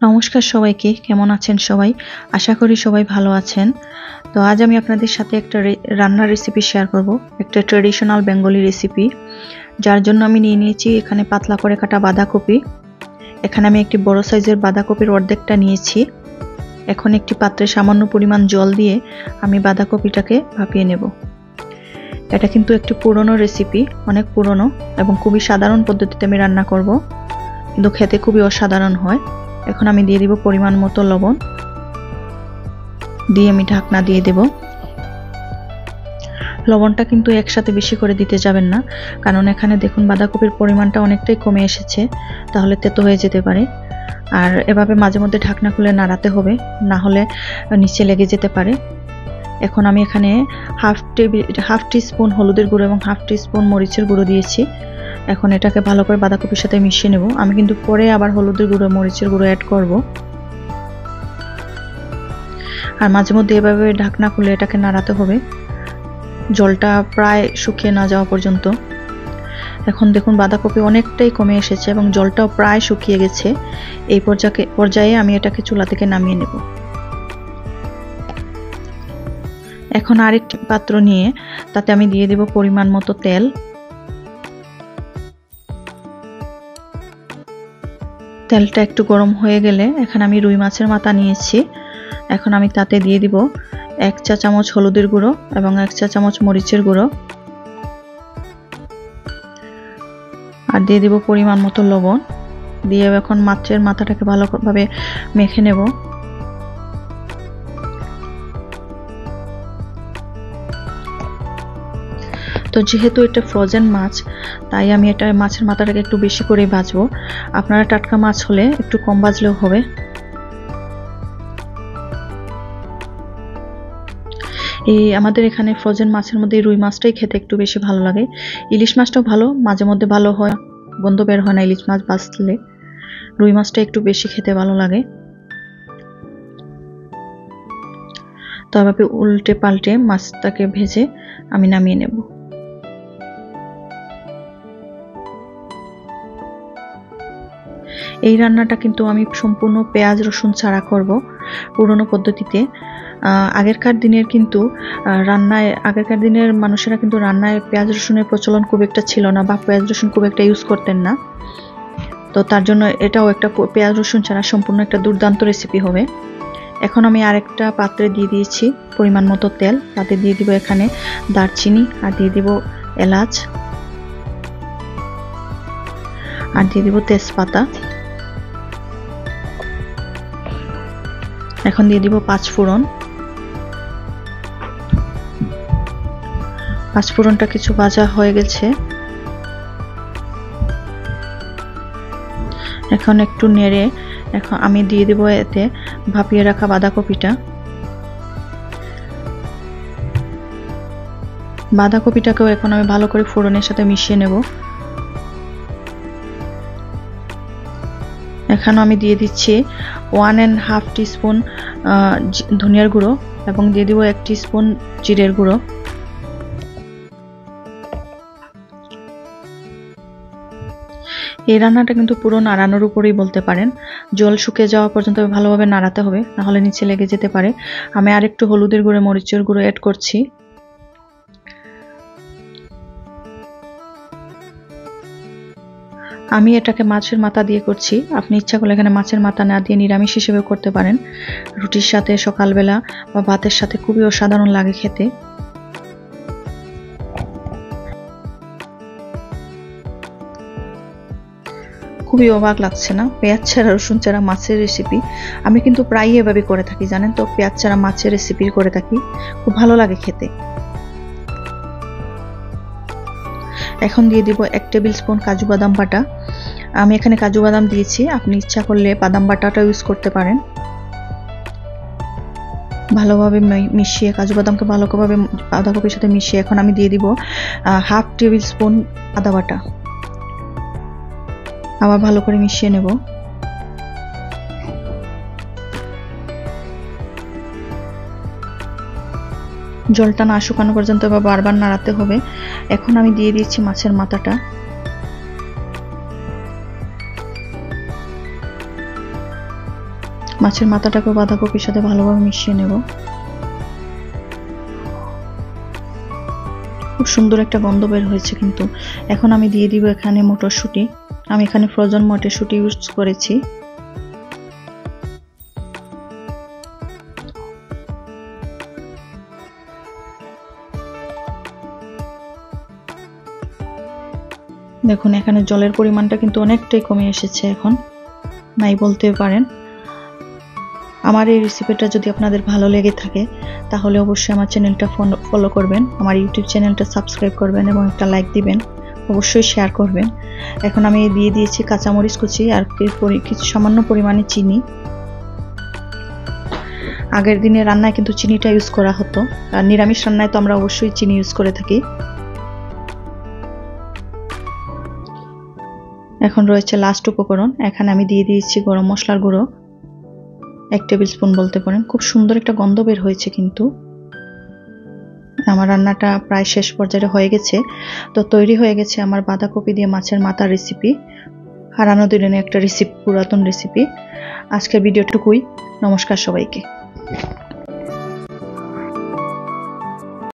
নমস্কার সবাইকে, কেমন আছেন সবাই? আশা করি সবাই ভালো আছেন। তো আজ আমি আপনাদের সাথে একটা রান্নার রেসিপি শেয়ার করব, একটা ট্রেডিশনাল বেঙ্গলি রেসিপি, যার জন্য আমি নিয়ে নিয়েছি এখানে পাতলা করে কাটা বাঁধাকপি। এখানে আমি একটি বড় সাইজের বাঁধাকপির অর্ধেকটা নিয়েছি। এখন একটি পাত্রে সামান্য পরিমাণ জল দিয়ে আমি বাঁধাকপিটাকে ভাপিয়ে নেব। এটা কিন্তু একটি পুরনো রেসিপি, অনেক পুরনো এবং খুবই সাধারণ পদ্ধতিতে আমি রান্না করব, কিন্তু খেতে খুবই অসাধারণ হয়। এখন আমি দিয়ে দিব পরিমাণ মতো লবণ, দিয়ে আমি ঢাকনা দিয়ে দেব। লবণটা কিন্তু একসাথে বেশি করে দিতে যাবেন না, কারণ এখানে দেখুন বাঁধাকপির পরিমাণটা অনেকটাই কমে এসেছে, তাহলে তেতো হয়ে যেতে পারে। আর এভাবে মাঝে মধ্যে ঢাকনা খুলে নাড়াতে হবে, না হলে নিচে লেগে যেতে পারে। এখন আমি এখানে হাফ টি স্পুন হলুদের গুঁড়ো এবং হাফ টি স্পুন মরিচের গুঁড়ো দিয়েছি। এখন এটাকে ভালো করে বাঁধাকপির সাথে মিশিয়ে নেব। আমি কিন্তু পরে আবার হলুদের গুঁড়ো মরিচের গুঁড়ো অ্যাড করব। আর মাঝে মধ্যে এভাবে ঢাকনা খুলে এটাকে নাড়াতে হবে, জলটা প্রায় শুকিয়ে না যাওয়া পর্যন্ত। এখন দেখুন বাঁধাকপি অনেকটাই কমে এসেছে এবং জলটাও প্রায় শুকিয়ে গেছে। এই পর্যায়ে আমি এটাকে চুলা থেকে নামিয়ে নেব। এখন আরেকটি পাত্র নিয়ে তাতে আমি দিয়ে দেব পরিমাণ মতো তেল। তেলটা একটু গরম হয়ে গেলে এখানে আমি রুই মাছের মাথা নিয়েছি। এখন আমি তাতে দিয়ে দিব 1 চা চামচ হলুদের গুঁড়ো এবং 1 চা চামচ মরিচের গুঁড়ো, আর দিয়ে দিব পরিমাণ মতো লবণ। দিয়ে এখন মাছের মাথাটাকে ভালোভাবে মেখে নেব। তো যেহেতু এটা ফ্রোজেন মাছ, তাই আমি এটা মাছের মাথাটাকে একটু বেশি করে ভাজবো। আপনারা টাটকা মাছ হলে একটু কম ভাজলেও হবে। এই আমাদের এখানে ফ্রোজেন মাছের মধ্যে রুই মাছটাই খেতে একটু বেশি ভালো লাগে। ইলিশ মাছটাও ভালো, মাঝে মধ্যে ভালো হয়, গন্ধ বের হয় না ইলিশ মাছ ভাজলে। রুই মাছটা একটু বেশি খেতে ভালো লাগে। তো এভাবে উল্টে পাল্টে মাছটাকে ভেজে আমি নামিয়ে নেব। এই রান্নাটা কিন্তু আমি সম্পূর্ণ পেঁয়াজ রসুন ছাড়া করব, পুরনো পদ্ধতিতে। আগেরকার দিনের মানুষেরা কিন্তু রান্নায় পেঁয়াজ রসুনের প্রচলন খুব একটা ছিল না, বা পেঁয়াজ রসুন খুব একটা ইউজ করতেন না। তো তার জন্য এটাও একটা পেঁয়াজ রসুন ছাড়া সম্পূর্ণ একটা দুর্দান্ত রেসিপি হবে। এখন আমি আরেকটা পাত্রে দিয়ে দিয়েছি পরিমাণ মতো তেল। তাতে দিয়ে দিব এখানে দারচিনি, আর দিয়ে দিব এলাচ, আর দিয়ে দিব তেজপাতা। এখন দিয়ে দিব 5 ফোড়ন। 5 ফোড়নটা কিছু ভাজা হয়ে গেছে। এখন একটু নেড়ে এখন আমি দিয়ে দিব এতে ভাপিয়ে রাখা বাঁধাকপিটা। বাঁধাকপিটাকেও এখন আমি ভালো করে ফোড়নের সাথে মিশিয়ে নেব। এখন আমি দিয়ে দিচ্ছি 1.5 টিস্পুন ধনিয়ার গুঁড়ো এবং দিয়ে দিব 1 টিস্পুন জিরের গুঁড়ো। এই রান্নাটা কিন্তু পুরো নাড়ানোর উপরেই বলতে পারেন। জল শুকিয়ে যাওয়া পর্যন্ত ভালোভাবে নাড়াতে হবে, না হলে নিচে লেগে যেতে পারে। আমি আরেকটু হলুদের গুঁড়ো মরিচের গুঁড়ো অ্যাড করছি। আমি এটাকে মাছের মাথা দিয়ে করছি, আপনি ইচ্ছা করলে এখানে মাছের মাথা না দিয়ে নিরামিষ হিসেবে করতে পারেন। রুটির সাথে, সকালবেলা বা ভাতের সাথে খুবই অসাধারণ লাগে খেতে। খুবই অবাক লাগছে না? পেঁয়াজ ছাড়া রসুন ছাড়া মাছের রেসিপি আমি কিন্তু প্রায়ই এভাবে করে থাকি, জানেন তো? পেঁয়াজ ছাড়া মাছের রেসিপি করে থাকি, খুব ভালো লাগে খেতে। এখন দিয়ে দিব 1 টেবিল স্পুন কাজু বাদাম বাটা। আমি এখানে কাজু বাদাম দিয়েছি, আপনি ইচ্ছা করলে বাদাম বাটাটা ইউজ করতে পারেন। ভালোভাবে মিশিয়ে কাজু বাদামকে ভালোভাবে বাঁধাকপির সাথে মিশিয়ে এখন আমি দিয়ে দিব হাফ টেবিল স্পুন আদা বাটা। আবার ভালো করে মিশিয়ে নেব। জলটা না শুকানো পর্যন্ত বারবার নাড়াতে হবে। এখন আমি দিয়ে দিচ্ছি মাছের মাথাটা। মাছের মাথাটাকে বাঁধাকপির সাথে ভালোভাবে মিশিয়ে নেব। খুব সুন্দর একটা গন্ধ বের হয়েছে কিন্তু। এখন আমি দিয়ে দিব এখানে মটরশুঁটি। আমি এখানে ফ্রোজেন মটরশুঁটি ইউজ করেছি। দেখুন এখানে জলের পরিমাণটা কিন্তু অনেকটাই কমে এসেছে, এখন নাই বলতে পারেন। আমার এই রেসিপিটা যদি আপনাদের ভালো লেগে থাকে তাহলে অবশ্যই আমার চ্যানেলটা ফলো করবেন, আমার ইউটিউব চ্যানেলটা সাবস্ক্রাইব করবেন এবং একটা লাইক দিবেন, অবশ্যই শেয়ার করবেন। এখন আমি দিয়ে দিয়েছি কাঁচামরিচ কুচি আর কিছু সামান্য পরিমাণে চিনি। আগের দিনে রান্নায় কিন্তু চিনিটা ইউজ করা হতো, আর নিরামিষ রান্নায় তো আমরা অবশ্যই চিনি ইউজ করে থাকি। এখন রয়েছে লাস্ট উপকরণ। এখানে আমি দিয়ে দিয়েছি গরম মশলার গুঁড়ো 1 টেবিল স্পুন বলতে পারেন। খুব সুন্দর একটা গন্ধ বের হয়েছে কিন্তু। আমার রান্নাটা প্রায় শেষ পর্যায়ে হয়ে গেছে। তো তৈরি হয়ে গেছে আমার বাঁধাকপি দিয়ে মাছের মাথা রেসিপি, হারানো দিনের একটা রেসিপি, পুরাতন রেসিপি। আজকের ভিডিওটুকুই। নমস্কার সবাইকে।